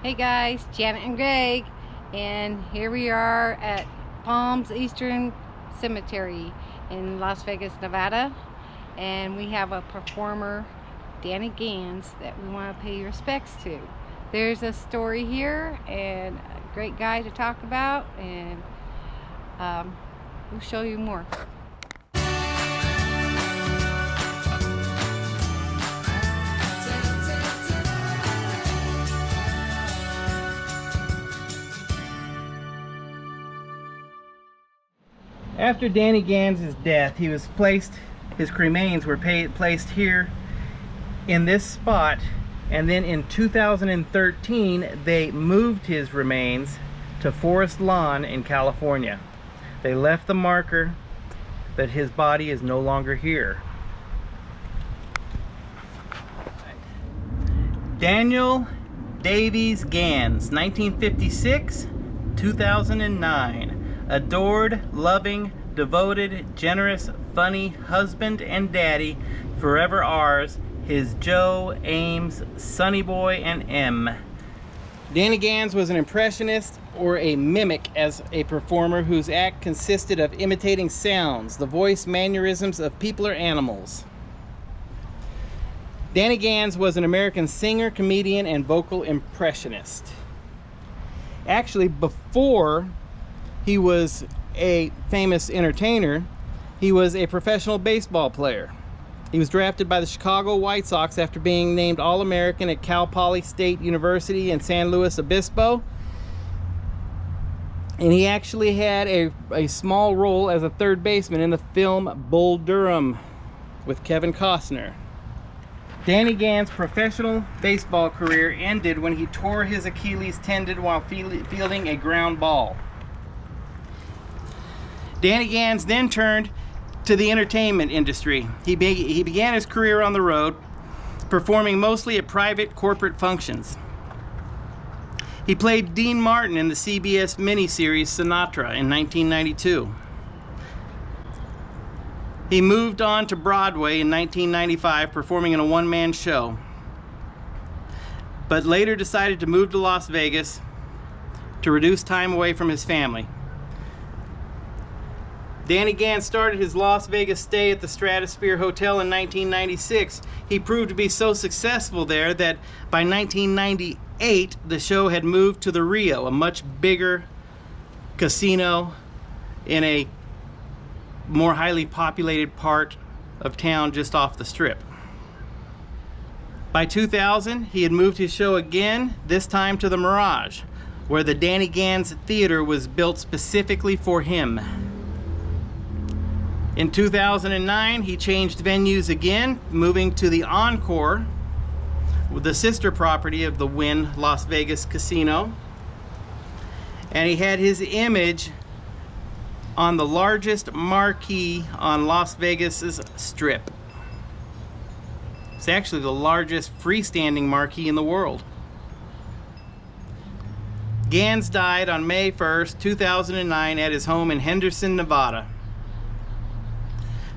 Hey guys, Janet and Greg, and here we are at Palms Eastern Cemetery in Las Vegas, Nevada, and we have a performer, Danny Gans, that we want to pay respects to. There's a story here and a great guy to talk about, and we'll show you more. After Danny Gans' death, his cremains were placed here in this spot, and then in 2013 they moved his remains to Forest Lawn in California. They left the marker that his body is no longer here. Daniel Davies Gans, 1956-2009. Adored, loving, devoted, generous, funny husband and daddy, forever ours, his Joe, Ames, Sonny Boy, and M. Danny Gans was an impressionist or a mimic as a performer whose act consisted of imitating sounds, the voice mannerisms of people or animals. Danny Gans was an American singer, comedian, and vocal impressionist. Actually, before he was a famous entertainer, he was a professional baseball player. He was drafted by the Chicago White Sox after being named All-American at Cal Poly State University in San Luis Obispo. And he actually had a small role as a third baseman in the film Bull Durham with Kevin Costner. Danny Gans' professional baseball career ended when he tore his Achilles tendon while fielding a ground ball. Danny Gans then turned to the entertainment industry. He began his career on the road, performing mostly at private corporate functions. He played Dean Martin in the CBS miniseries Sinatra in 1992. He moved on to Broadway in 1995, performing in a one-man show, but later decided to move to Las Vegas to reduce time away from his family. Danny Gans started his Las Vegas stay at the Stratosphere Hotel in 1996. He proved to be so successful there that by 1998, the show had moved to the Rio, a much bigger casino in a more highly populated part of town just off the Strip. By 2000, he had moved his show again, this time to the Mirage, where the Danny Gans Theater was built specifically for him. In 2009, he changed venues again, moving to the Encore, the sister property of the Wynn Las Vegas Casino. And he had his image on the largest marquee on Las Vegas's Strip. It's actually the largest freestanding marquee in the world. Gans died on May 1st, 2009 at his home in Henderson, Nevada.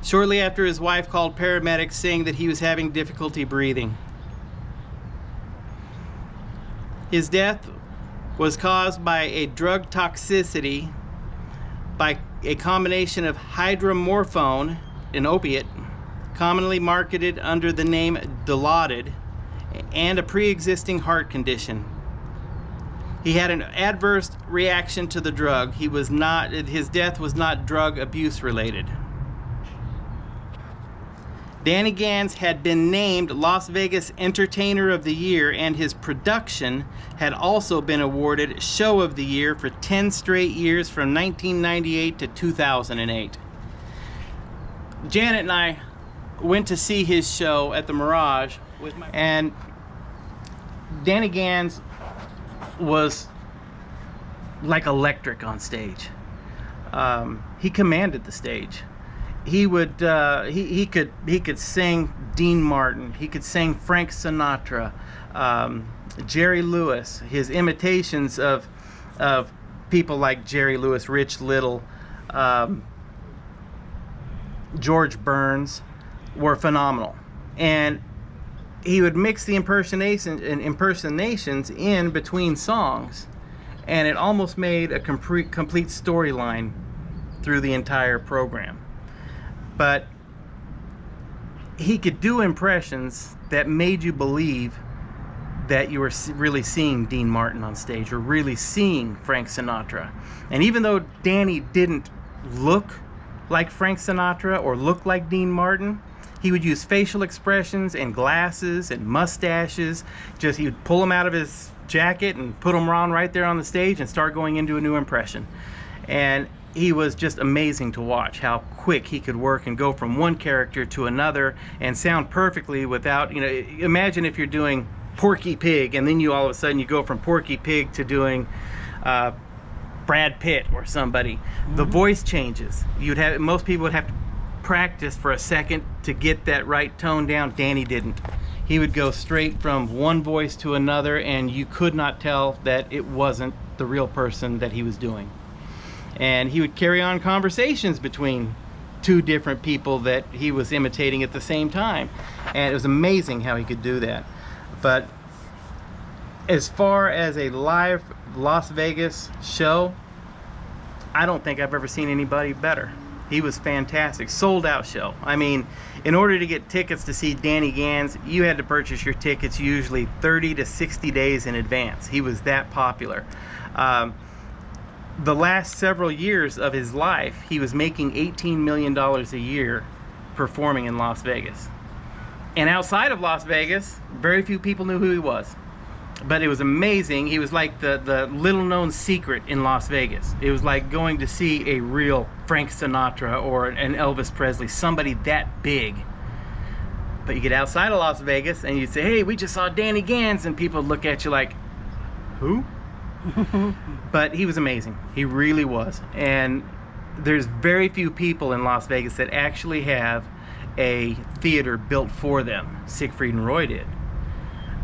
Shortly after, his wife called paramedics saying that he was having difficulty breathing. His death was caused by a drug toxicity by a combination of hydromorphone, an opiate, commonly marketed under the name Dilaudid, and a pre-existing heart condition. He had an adverse reaction to the drug. His death was not drug abuse related. Danny Gans had been named Las Vegas Entertainer of the Year, and his production had also been awarded Show of the Year for 10 straight years from 1998 to 2008. Janet and I went to see his show at the Mirage, and Danny Gans was like electric on stage. He commanded the stage. He could sing Dean Martin. He could sing Frank Sinatra, Jerry Lewis. His imitations of people like Jerry Lewis, Rich Little, George Burns were phenomenal. And he would mix the impersonations in between songs, and it almost made a complete storyline through the entire program. But he could do impressions that made you believe that you were really seeing Dean Martin on stage, or really seeing Frank Sinatra. And even though Danny didn't look like Frank Sinatra or look like Dean Martin, he would use facial expressions and glasses and mustaches. Just, he would pull them out of his jacket and put them on right there on the stage and start going into a new impression. And he was just amazing to watch, how quick he could work and go from one character to another and sound perfectly without, you know, imagine if you're doing Porky Pig and then you all of a sudden you go from Porky Pig to doing Brad Pitt or somebody. The voice changes. Most people would have to practice for a second to get that right tone down. Danny didn't. He would go straight from one voice to another, and you could not tell that it wasn't the real person that he was doing. And he would carry on conversations between two different people that he was imitating at the same time, and it was amazing how he could do that. But as far as a live Las Vegas show, I don't think I've ever seen anybody better. He was fantastic. Sold out show. I mean, in order to get tickets to see Danny Gans, you had to purchase your tickets usually 30 to 60 days in advance. He was that popular. The last several years of his life, he was making $18 million a year performing in Las Vegas. And outside of Las Vegas, very few people knew who he was. But it was amazing. He was like the little-known secret in Las Vegas. It was like going to see a real Frank Sinatra or an Elvis Presley, somebody that big. But you get outside of Las Vegas and you say, hey, we just saw Danny Gans, and people look at you like, who? But he was amazing. He really was. And there's very few people in Las Vegas that actually have a theater built for them. Siegfried and Roy did.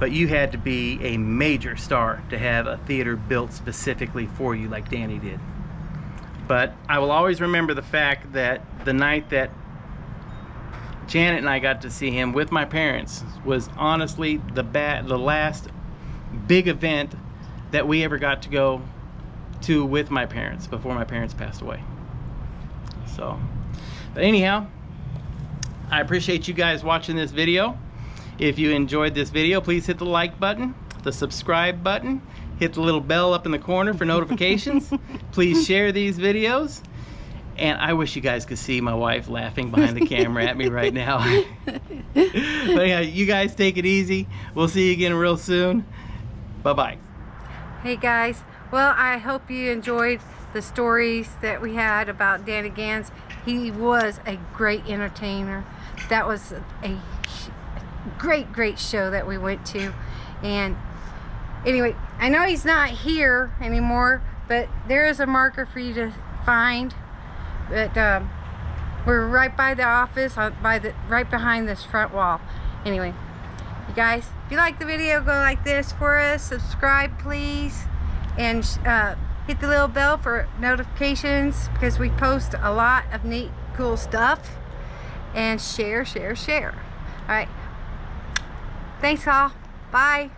But you had to be a major star to have a theater built specifically for you like Danny did. But I will always remember the fact that the night that Janet and I got to see him with my parents was honestly the last big event that we ever got to go to with my parents before my parents passed away. So, but anyhow, I appreciate you guys watching this video. If you enjoyed this video, please hit the like button, the subscribe button, hit the little bell up in the corner for notifications. Please share these videos. And I wish you guys could see my wife laughing behind the camera at me right now. But yeah, you guys take it easy. We'll see you again real soon. Bye-bye. Hey guys, well, I hope you enjoyed the stories that we had about Danny Gans. He was a great entertainer. That was a great show that we went to. And anyway, I know he's not here anymore, but there is a marker for you to find. But we're right by the office, right behind this front wall. Anyway, you guys, if you like the video, go like this for us. Subscribe, please, and hit the little bell for notifications, because we post a lot of neat, cool stuff. And share. All right. Thanks all. Bye.